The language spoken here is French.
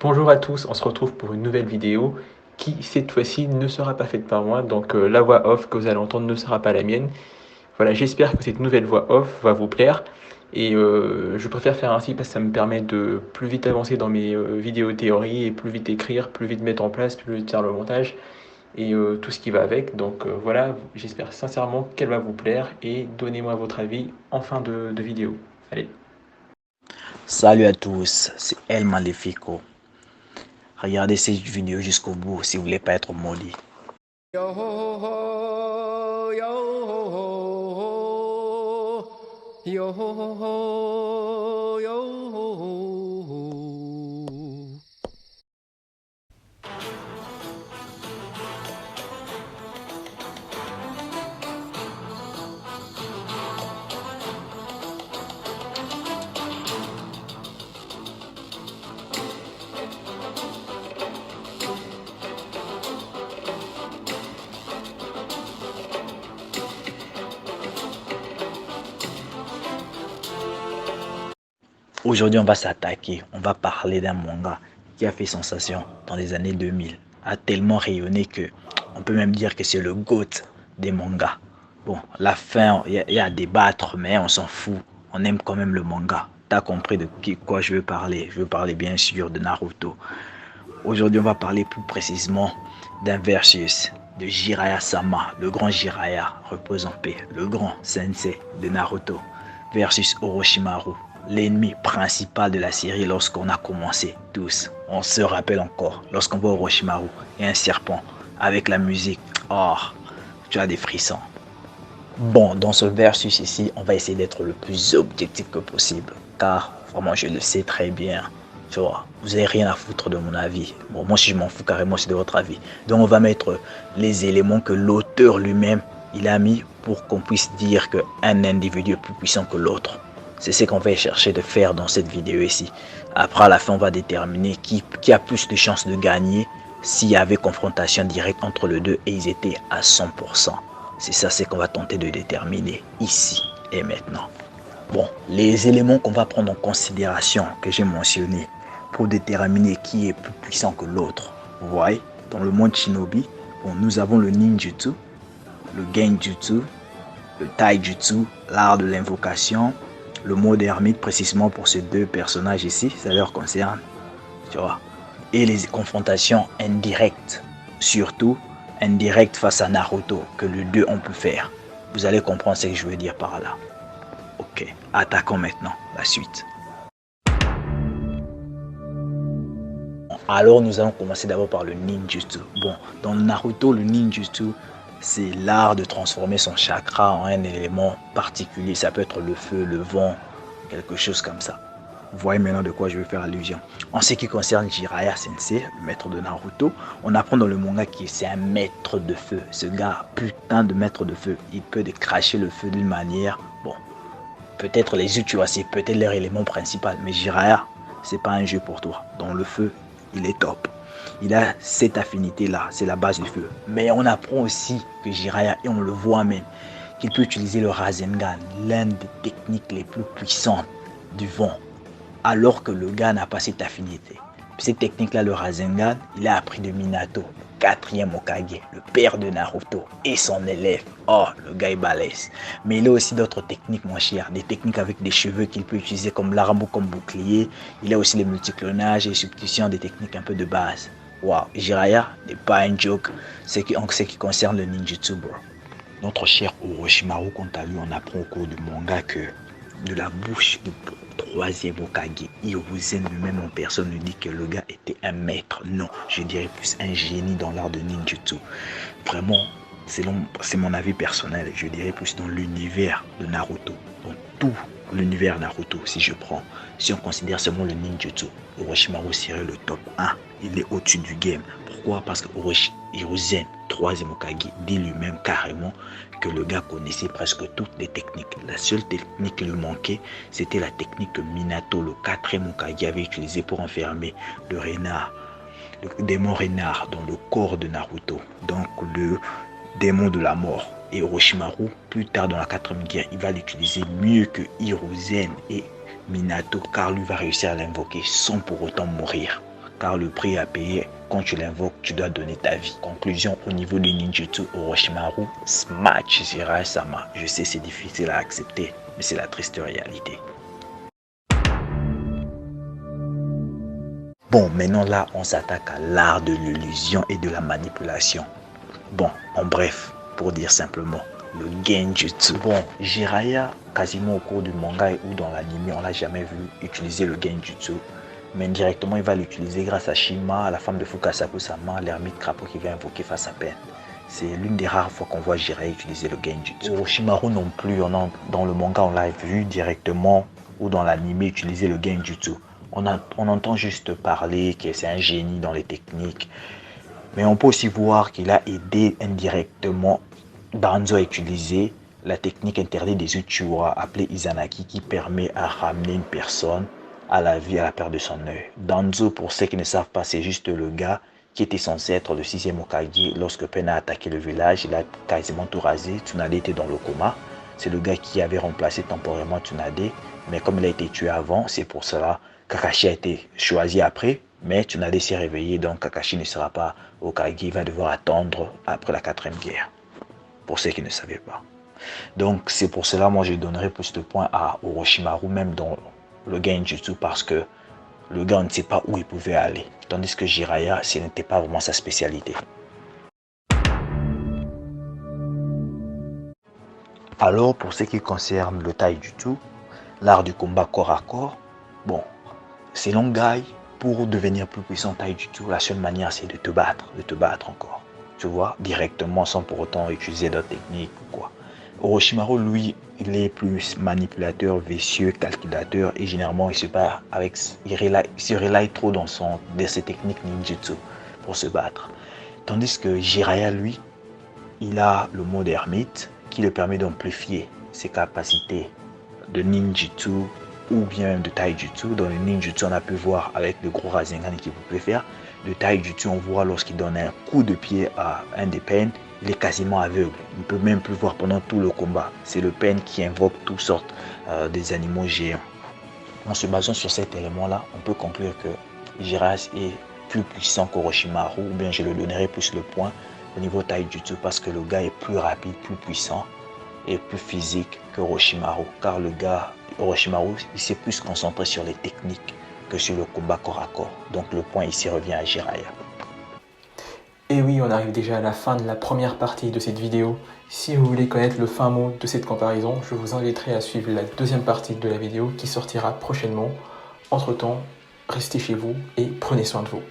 Bonjour à tous, on se retrouve pour une nouvelle vidéo qui cette fois-ci ne sera pas faite par moi, donc la voix off que vous allez entendre ne sera pas la mienne. Voilà, j'espère que cette nouvelle voix off va vous plaire et je préfère faire ainsi parce que ça me permet de plus vite avancer dans mes vidéos théorie et plus vite écrire, plus vite mettre en place, plus vite faire le montage et tout ce qui va avec. Donc voilà, j'espère sincèrement qu'elle va vous plaire et donnez-moi votre avis en fin de vidéo. Allez. Salut à tous, c'est El Malefico. Regardez cette vidéo jusqu'au bout si vous voulez pas être maudit. Yo ho ho, yo ho ho, yo ho ho, yo ho ho. Aujourd'hui, on va s'attaquer, on va parler d'un manga qui a fait sensation dans les années 2000, a tellement rayonné que on peut même dire que c'est le GOAT des mangas. Bon, la fin, il y a à débattre, mais on s'en fout. On aime quand même le manga. T'as compris de quoi je veux parler? Je veux parler bien sûr de Naruto. Aujourd'hui, on va parler plus précisément d'un versus de Jiraiya-sama, le grand Jiraiya, repose en paix, le grand sensei de Naruto, versus Orochimaru, l'ennemi principal de la série lorsqu'on a commencé tous. On se rappelle encore, lorsqu'on voit Orochimaru et un serpent avec la musique, oh, tu as des frissons. Bon, dans ce versus ici, on va essayer d'être le plus objectif que possible, car vraiment je le sais très bien. Tu vois, vous n'avez rien à foutre de mon avis. Bon, moi si je m'en fous carrément, c'est de votre avis. Donc on va mettre les éléments que l'auteur lui-même, il a mis pour qu'on puisse dire qu'un individu est plus puissant que l'autre. C'est ce qu'on va chercher de faire dans cette vidéo ici. Après, à la fin, on va déterminer qui a plus de chances de gagner s'il y avait confrontation directe entre les deux et ils étaient à 100%. C'est ça, c'est qu'on va tenter de déterminer ici et maintenant. Bon, les éléments qu'on va prendre en considération que j'ai mentionnés pour déterminer qui est plus puissant que l'autre. Vous voyez, dans le monde shinobi, bon, nous avons le ninjutsu, le genjutsu, le taijutsu, l'art de l'invocation, le mode ermite précisément pour ces deux personnages ici, ça leur concerne, tu vois. Et les confrontations indirectes, surtout indirectes face à Naruto, que les deux ont pu faire. Vous allez comprendre ce que je veux dire par là. Ok, attaquons maintenant la suite. Alors nous allons commencer d'abord par le ninjutsu. Bon, dans Naruto, le ninjutsu, c'est l'art de transformer son chakra en un élément particulier. Ça peut être le feu, le vent, quelque chose comme ça. Vous voyez maintenant de quoi je vais faire allusion. En ce qui concerne Jiraiya Sensei, le maître de Naruto, on apprend dans le manga que c'est un maître de feu. Ce gars, putain de maître de feu, il peut cracher le feu d'une manière, bon, peut-être les yeux, tu vois, c'est peut-être leur élément principal. Mais Jiraiya, c'est pas un jeu pour toi. Dans le feu, il est top. Il a cette affinité-là, c'est la base du feu. Mais on apprend aussi que Jiraiya, et on le voit même, qu'il peut utiliser le Rasengan, l'une des techniques les plus puissantes du vent, alors que le gars n'a pas cette affinité. Cette technique-là, le Rasengan, il a appris de Minato, quatrième Hokage, le père de Naruto et son élève. Oh, le gars est balèze. Mais il a aussi d'autres techniques, mon cher. Des techniques avec des cheveux qu'il peut utiliser comme l'arbre, comme bouclier. Il a aussi les multiclonages et substitutions, des techniques un peu de base. Waouh, Jiraiya n'est pas un joke, en ce qui concerne le ninjutsu, bro. Notre cher Orochimaru, quant à lui, on apprend au cours du manga que de la bouche du troisième Hokage, Hiruzen lui-même en personne nous dit que le gars était un maître. Non, je dirais plus un génie dans l'art de ninjutsu. Vraiment, c'est mon avis personnel, je dirais plus dans l'univers de Naruto, dans tout l'univers Naruto, si on considère seulement le ninjutsu, Orochimaru serait le top 1, il est au-dessus du game. Pourquoi? Parce que Hiruzen, troisième Hokage, dit lui-même carrément que le gars connaissait presque toutes les techniques. La seule technique qui lui manquait, c'était la technique que Minato, le quatrième Hokage, avait utilisée pour enfermer le renard, le démon renard dans le corps de Naruto, donc le démon de la mort. Et Orochimaru, plus tard dans la quatrième guerre, il va l'utiliser mieux que Hiruzen et Minato, car lui va réussir à l'invoquer sans pour autant mourir. car le prix à payer quand tu l'invoques, tu dois donner ta vie. Conclusion, au niveau du ninjutsu Orochimaru, smash Jiraiya-sama. Je sais c'est difficile à accepter, mais c'est la triste réalité. Bon, maintenant là, on s'attaque à l'art de l'illusion et de la manipulation. Bon, en bref, pour dire simplement, le genjutsu. Bon, Jiraiya, quasiment au cours du manga ou dans l'anime, on l'a jamais vu utiliser le genjutsu. Mais indirectement, il va l'utiliser grâce à Shima, la femme de Fukasaku-sama, l'ermite crapaud qui vient invoquer face à peine. C'est l'une des rares fois qu'on voit Jiraiya utiliser le genjutsu. Orochimaru non plus, dans le manga, on l'a vu directement ou dans l'anime utiliser le genjutsu. On entend juste parler que c'est un génie dans les techniques. Mais on peut aussi voir qu'il a aidé indirectement Danzo à utiliser la technique interdite des Uchiwa appelée Izanagi qui permet à ramener une personne à la vie à la paire de son œil. Danzo, pour ceux qui ne savent pas, c'est juste le gars qui était censé être le 6e Hokage. Lorsque Pen a attaqué le village, il a quasiment tout rasé. Tsunade était dans le coma. C'est le gars qui avait remplacé temporairement Tsunade. Mais comme il a été tué avant, c'est pour cela Kakashi a été choisi après. Mais Tsunade s'est réveillé, donc Kakashi ne sera pas Hokage. Il va devoir attendre après la 4e guerre. Pour ceux qui ne savaient pas. Donc c'est pour cela, moi je donnerais plus de points à Orochimaru, même dans le genjutsu, parce que le gars ne sait pas où il pouvait aller. Tandis que Jiraiya, ce n'était pas vraiment sa spécialité. Alors pour ce qui concerne le taijutsu, l'art du combat corps à corps, bon, selon Guy, pour devenir plus puissant taijutsu, la seule manière c'est de te battre encore. Tu vois, directement sans pour autant utiliser d'autres techniques ou quoi. Orochimaru, lui, il est plus manipulateur, vicieux, calculateur et généralement il se bat avec, il se relaie trop dans ses techniques ninjutsu pour se battre. Tandis que Jiraiya, lui, il a le mode ermite qui le permet d'amplifier ses capacités de ninjutsu ou bien de taijutsu. Dans le ninjutsu, on a pu voir avec le gros Rasengan qu'il pouvait faire. Le taijutsu, on voit lorsqu'il donne un coup de pied à un des Pain, il est quasiment aveugle. Il ne peut même plus voir pendant tout le combat. C'est le Pain qui invoque toutes sortes des animaux géants. En se basant sur cet élément-là, on peut conclure que Jiraiya est plus puissant qu'Orochimaru, ou bien je le donnerai plus le point au niveau taijutsu parce que le gars est plus rapide, plus puissant et plus physique qu'Orochimaru. Car le gars, Orochimaru, il s'est plus concentré sur les techniques que sur le combat corps à corps. Donc le point ici revient à Jiraiya. Et oui, on arrive déjà à la fin de la première partie de cette vidéo. Si vous voulez connaître le fin mot de cette comparaison, je vous inviterai à suivre la deuxième partie de la vidéo qui sortira prochainement. Entre temps, restez chez vous et prenez soin de vous.